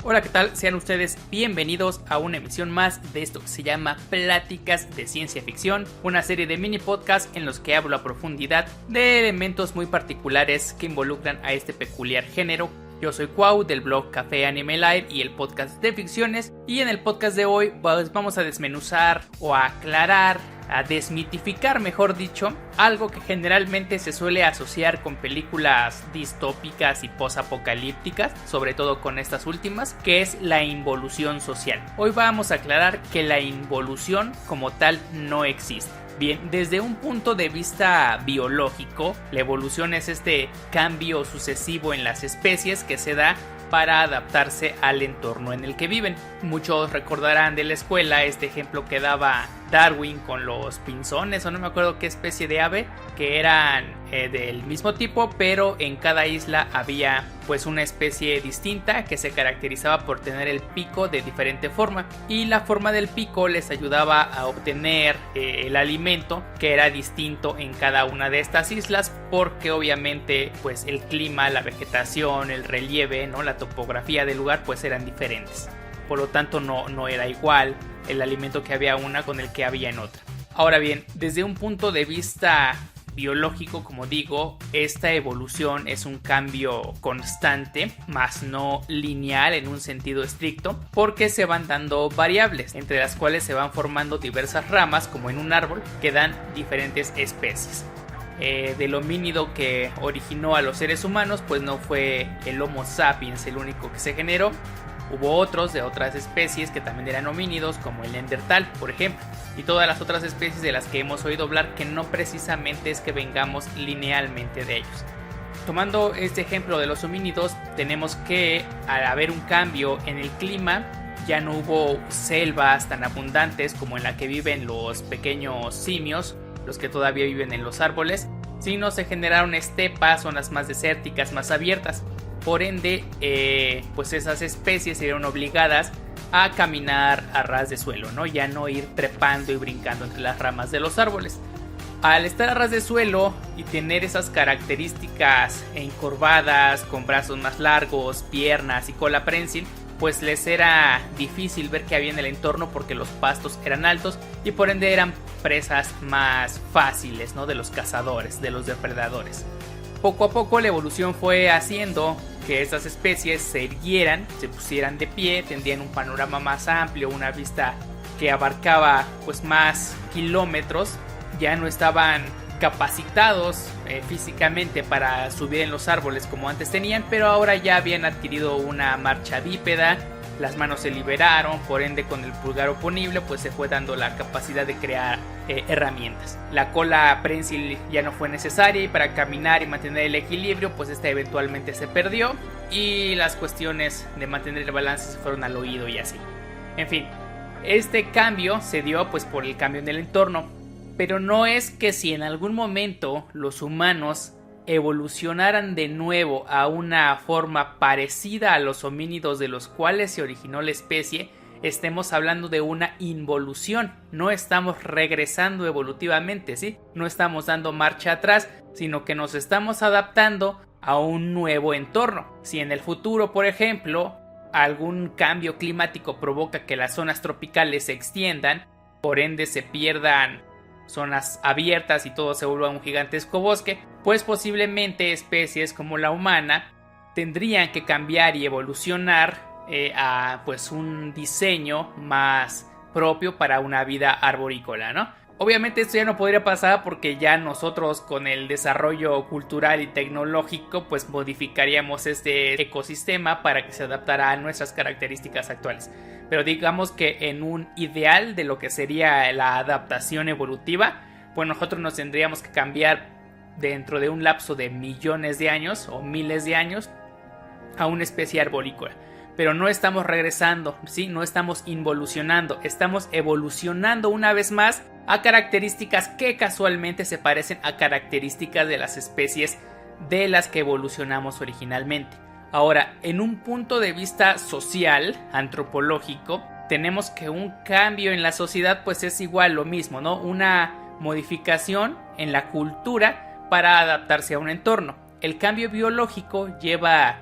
Hola, ¿qué tal? Sean ustedes bienvenidos a una emisión más de esto que se llama Pláticas de Ciencia Ficción, una serie de mini podcasts en los que hablo a profundidad de elementos muy particulares que involucran a este peculiar género. Yo soy Cuau del blog Café Anime Live y el podcast de ficciones, y en el podcast de hoy vamos a desmenuzar o a aclarar, a desmitificar, mejor dicho, algo que generalmente se suele asociar con películas distópicas y posapocalípticas, sobre todo con estas últimas, que es la involución social. Hoy vamos a aclarar que la involución como tal no existe. Bien, desde un punto de vista biológico, la evolución es este cambio sucesivo en las especies que se da para adaptarse al entorno en el que viven. Muchos recordarán de la escuela este ejemplo que daba Darwin con los pinzones, o no me acuerdo qué especie de ave, que eran del mismo tipo, pero en cada isla había pues una especie distinta que se caracterizaba por tener el pico de diferente forma, y la forma del pico les ayudaba a obtener el alimento que era distinto en cada una de estas islas, porque obviamente pues el clima, la vegetación, el relieve, ¿no?, la topografía del lugar pues eran diferentes. Por lo tanto no era igual el alimento que había una con el que había en otra. Ahora bien, desde un punto de vista biológico, como digo, esta evolución es un cambio constante, más no lineal en un sentido estricto, porque se van dando variables, entre las cuales se van formando diversas ramas, como en un árbol, que dan diferentes especies. Del homínido que originó a los seres humanos, pues no fue el Homo sapiens el único que se generó. Hubo otros de otras especies que también eran homínidos, como el Neandertal, por ejemplo, y todas las otras especies de las que hemos oído hablar, que no precisamente es que vengamos linealmente de ellos. Tomando este ejemplo de los homínidos, tenemos que al haber un cambio en el clima, ya no hubo selvas tan abundantes como en la que viven los pequeños simios, los que todavía viven en los árboles, sino se generaron estepas, zonas más desérticas, más abiertas. Por ende, pues esas especies se vieron obligadas a caminar a ras de suelo, ¿no? Ya no ir trepando y brincando entre las ramas de los árboles. Al estar a ras de suelo y tener esas características encorvadas, con brazos más largos, piernas y cola prensil, pues les era difícil ver qué había en el entorno, porque los pastos eran altos y por ende eran presas más fáciles, ¿no?, de los cazadores, de los depredadores. Poco a poco la evolución fue haciendo que estas especies se erguieran, se pusieran de pie, tendrían un panorama más amplio, una vista que abarcaba pues más kilómetros. Ya no estaban capacitados físicamente para subir en los árboles como antes tenían, pero ahora ya habían adquirido una marcha bípeda, las manos se liberaron, por ende con el pulgar oponible pues se fue dando la capacidad de crear herramientas. La cola prensil ya no fue necesaria, y para caminar y mantener el equilibrio pues esta eventualmente se perdió, y las cuestiones de mantener el balance se fueron al oído y así. En fin, este cambio se dio pues por el cambio en el entorno, pero no es que si en algún momento los humanos evolucionaran de nuevo a una forma parecida a los homínidos de los cuales se originó la especie, estemos hablando de una involución. No estamos regresando evolutivamente, ¿sí? No estamos dando marcha atrás, sino que nos estamos adaptando a un nuevo entorno. Si en el futuro, por ejemplo, algún cambio climático provoca que las zonas tropicales se extiendan, por ende se pierdan zonas abiertas y todo se vuelva un gigantesco bosque, pues posiblemente especies como la humana tendrían que cambiar y evolucionar a pues un diseño más propio para una vida arborícola, ¿no? Obviamente esto ya no podría pasar, porque ya nosotros con el desarrollo cultural y tecnológico pues modificaríamos este ecosistema para que se adaptara a nuestras características actuales. Pero digamos que en un ideal de lo que sería la adaptación evolutiva, pues nosotros nos tendríamos que cambiar dentro de un lapso de millones de años o miles de años a una especie arborícola. Pero no estamos regresando, ¿sí? No estamos involucionando, estamos evolucionando una vez más a características que casualmente se parecen a características de las especies de las que evolucionamos originalmente. Ahora, en un punto de vista social, antropológico, tenemos que un cambio en la sociedad pues es igual lo mismo, ¿no? Una modificación en la cultura para adaptarse a un entorno. El cambio biológico lleva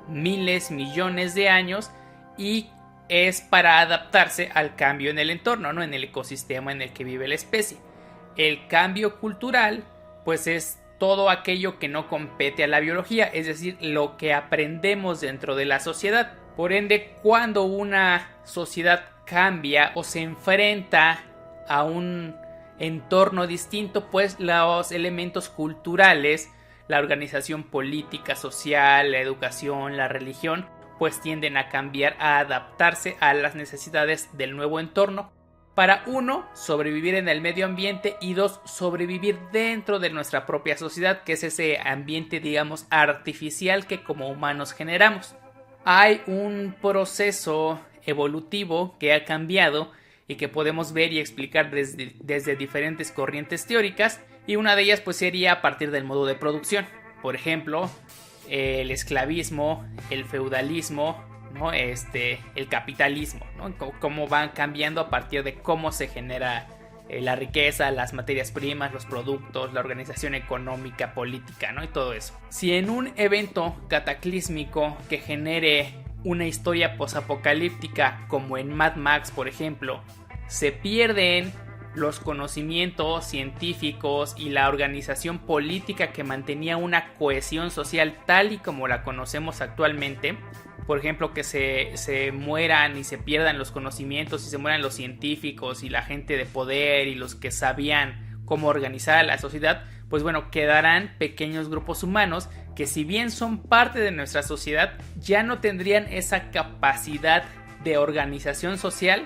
miles, millones de años y es para adaptarse al cambio en el entorno, ¿no? En el ecosistema en el que vive la especie. El cambio cultural, pues es todo aquello que no compete a la biología, es decir, lo que aprendemos dentro de la sociedad. Por ende, cuando una sociedad cambia o se enfrenta a un entorno distinto, pues los elementos culturales, la organización política, social, la educación, la religión, pues tienden a cambiar, a adaptarse a las necesidades del nuevo entorno para, uno, sobrevivir en el medio ambiente y dos, sobrevivir dentro de nuestra propia sociedad, que es ese ambiente, digamos, artificial que como humanos generamos. Hay un proceso evolutivo que ha cambiado y que podemos ver y explicar desde diferentes corrientes teóricas, y una de ellas pues sería a partir del modo de producción. Por ejemplo, el esclavismo, el feudalismo, ¿no? El capitalismo, ¿no? Cómo van cambiando a partir de cómo se genera la riqueza, las materias primas, los productos, la organización económica, política, ¿no? Y todo eso. Si en un evento cataclísmico que genere una historia posapocalíptica, como en Mad Max, por ejemplo, se pierden los conocimientos científicos y la organización política que mantenía una cohesión social tal y como la conocemos actualmente, por ejemplo, que se mueran y se pierdan los conocimientos y se mueran los científicos y la gente de poder y los que sabían cómo organizar a la sociedad, pues bueno, quedarán pequeños grupos humanos que, si bien son parte de nuestra sociedad, ya no tendrían esa capacidad de organización social,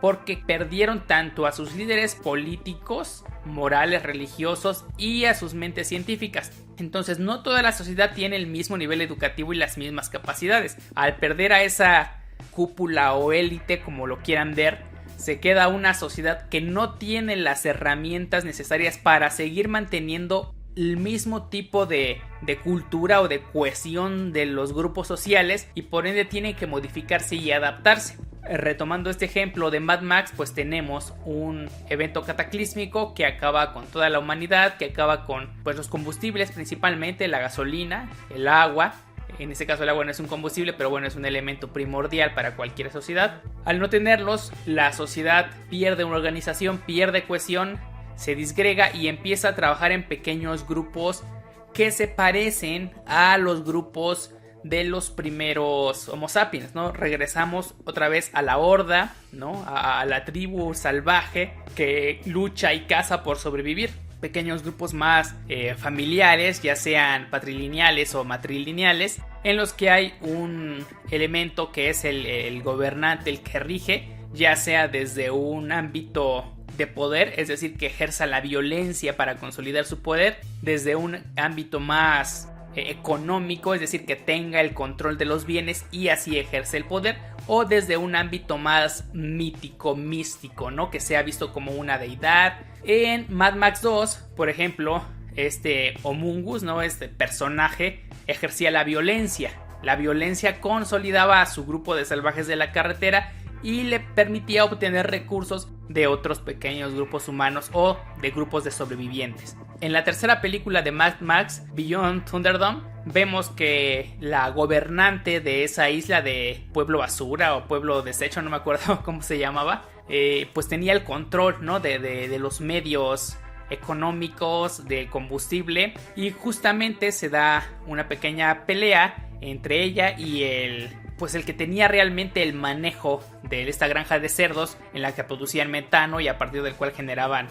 porque perdieron tanto a sus líderes políticos, morales, religiosos y a sus mentes científicas. Entonces, no toda la sociedad tiene el mismo nivel educativo y las mismas capacidades. Al perder a esa cúpula o élite, como lo quieran ver, se queda una sociedad que no tiene las herramientas necesarias para seguir manteniendo el mismo tipo de cultura o de cohesión de los grupos sociales, y por ende tiene que modificarse y adaptarse. Retomando este ejemplo de Mad Max, pues tenemos un evento cataclísmico que acaba con toda la humanidad, que acaba con pues los combustibles, principalmente la gasolina, el agua. En este caso el agua no es un combustible, pero bueno, es un elemento primordial para cualquier sociedad. Al no tenerlos, la sociedad pierde una organización, pierde cohesión, se disgrega y empieza a trabajar en pequeños grupos que se parecen a los grupos de los primeros Homo sapiens, ¿no? Regresamos otra vez a la horda, ¿no? A la tribu salvaje que lucha y caza por sobrevivir. Pequeños grupos más familiares, ya sean patrilineales o matrilineales, en los que hay un elemento que es el gobernante, el que rige, ya sea desde un ámbito de poder, es decir, que ejerza la violencia para consolidar su poder, desde un ámbito más económico, es decir, que tenga el control de los bienes y así ejerce el poder, o desde un ámbito más mítico, místico, ¿no? Que sea visto como una deidad. En Mad Max 2, por ejemplo, Homungus, ¿no? Este personaje ejercía la violencia. La violencia consolidaba a su grupo de salvajes de la carretera y le permitía obtener recursos de otros pequeños grupos humanos o de grupos de sobrevivientes. En la tercera película de Mad Max, Beyond Thunderdome, vemos que la gobernante de esa isla de Pueblo Basura o Pueblo Desecho, no me acuerdo cómo se llamaba, pues tenía el control, ¿no? de los medios económicos, de combustible, y justamente se da una pequeña pelea entre ella y el que tenía realmente el manejo de esta granja de cerdos en la que producían metano y a partir del cual generaban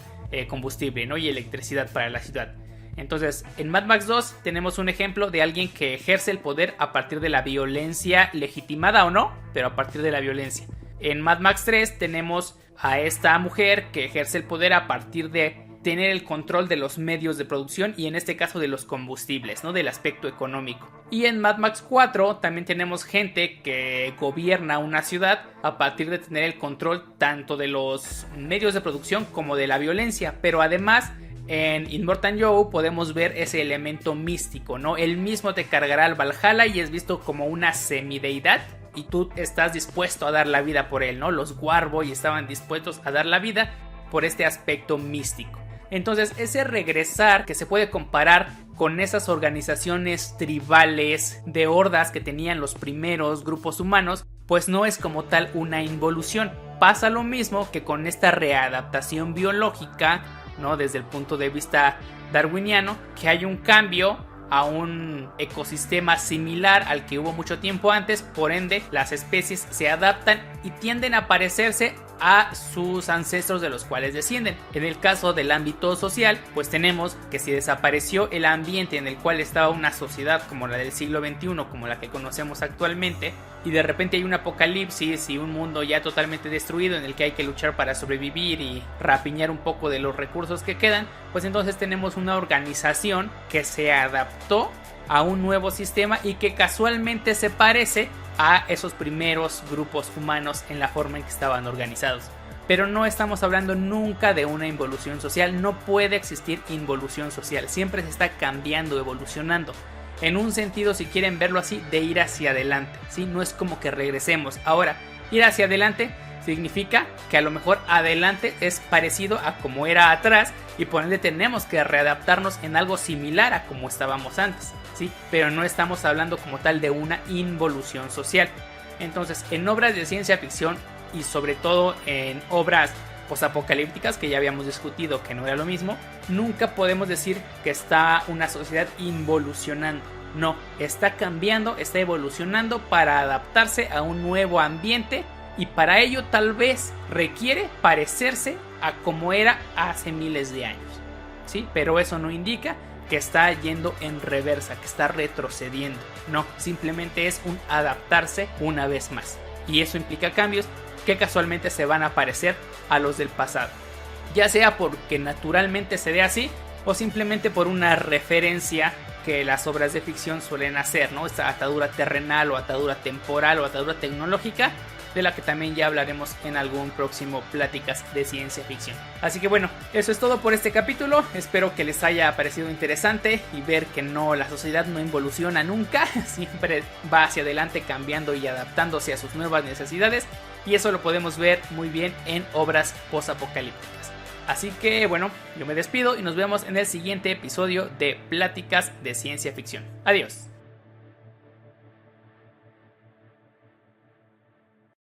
combustible, ¿no? Y electricidad para la ciudad. Entonces, en Mad Max 2 tenemos un ejemplo de alguien que ejerce el poder a partir de la violencia, legitimada o no, pero a partir de la violencia. En Mad Max 3 tenemos a esta mujer que ejerce el poder a partir de tener el control de los medios de producción y en este caso de los combustibles, ¿no? Del aspecto económico. Y en Mad Max 4 también tenemos gente que gobierna una ciudad a partir de tener el control tanto de los medios de producción como de la violencia, pero además en Immortan Joe podemos ver ese elemento místico, ¿no? Él mismo te cargará al Valhalla y es visto como una semideidad y tú estás dispuesto a dar la vida por él, ¿no? Los Warboy estaban dispuestos a dar la vida por este aspecto místico. Entonces, ese regresar que se puede comparar con esas organizaciones tribales de hordas que tenían los primeros grupos humanos, pues no es como tal una involución. Pasa lo mismo que con esta readaptación biológica, ¿no? Desde el punto de vista darwiniano, que hay un cambio a un ecosistema similar al que hubo mucho tiempo antes, por ende las especies se adaptan y tienden a parecerse a sus ancestros de los cuales descienden. En el caso del ámbito social, pues tenemos que si desapareció el ambiente en el cual estaba una sociedad como la del siglo XXI, como la que conocemos actualmente, y de repente hay un apocalipsis y un mundo ya totalmente destruido en el que hay que luchar para sobrevivir y rapiñar un poco de los recursos que quedan, pues entonces tenemos una organización que se adaptó a un nuevo sistema y que casualmente se parece a esos primeros grupos humanos en la forma en que estaban organizados. Pero no estamos hablando nunca de una involución social, no puede existir involución social, siempre se está cambiando, evolucionando. En un sentido, si quieren verlo así, de ir hacia adelante, ¿sí? No es como que regresemos. Ahora, ir hacia adelante significa que a lo mejor adelante es parecido a como era atrás y por ende tenemos que readaptarnos en algo similar a como estábamos antes, ¿sí? Pero no estamos hablando como tal de una involución social. Entonces, en obras de ciencia ficción y sobre todo en obras posapocalípticas, que ya habíamos discutido que no era lo mismo, nunca podemos decir que está una sociedad involucionando. No, está cambiando, está evolucionando para adaptarse a un nuevo ambiente y para ello tal vez requiere parecerse a como era hace miles de años, ¿sí? Pero eso no indica que está yendo en reversa, que está retrocediendo. No, simplemente es un adaptarse una vez más. Y eso implica cambios que casualmente se van a parecer a los del pasado. Ya sea porque naturalmente se dé así o simplemente por una referencia que las obras de ficción suelen hacer, ¿no? Esta atadura terrenal o atadura temporal o atadura tecnológica, de la que también ya hablaremos en algún próximo Pláticas de Ciencia Ficción. Así que bueno, eso es todo por este capítulo. Espero que les haya parecido interesante y ver que no, la sociedad no involuciona nunca, siempre va hacia adelante cambiando y adaptándose a sus nuevas necesidades, y eso lo podemos ver muy bien en obras posapocalípticas. Así que bueno, yo me despido y nos vemos en el siguiente episodio de Pláticas de Ciencia Ficción. Adiós.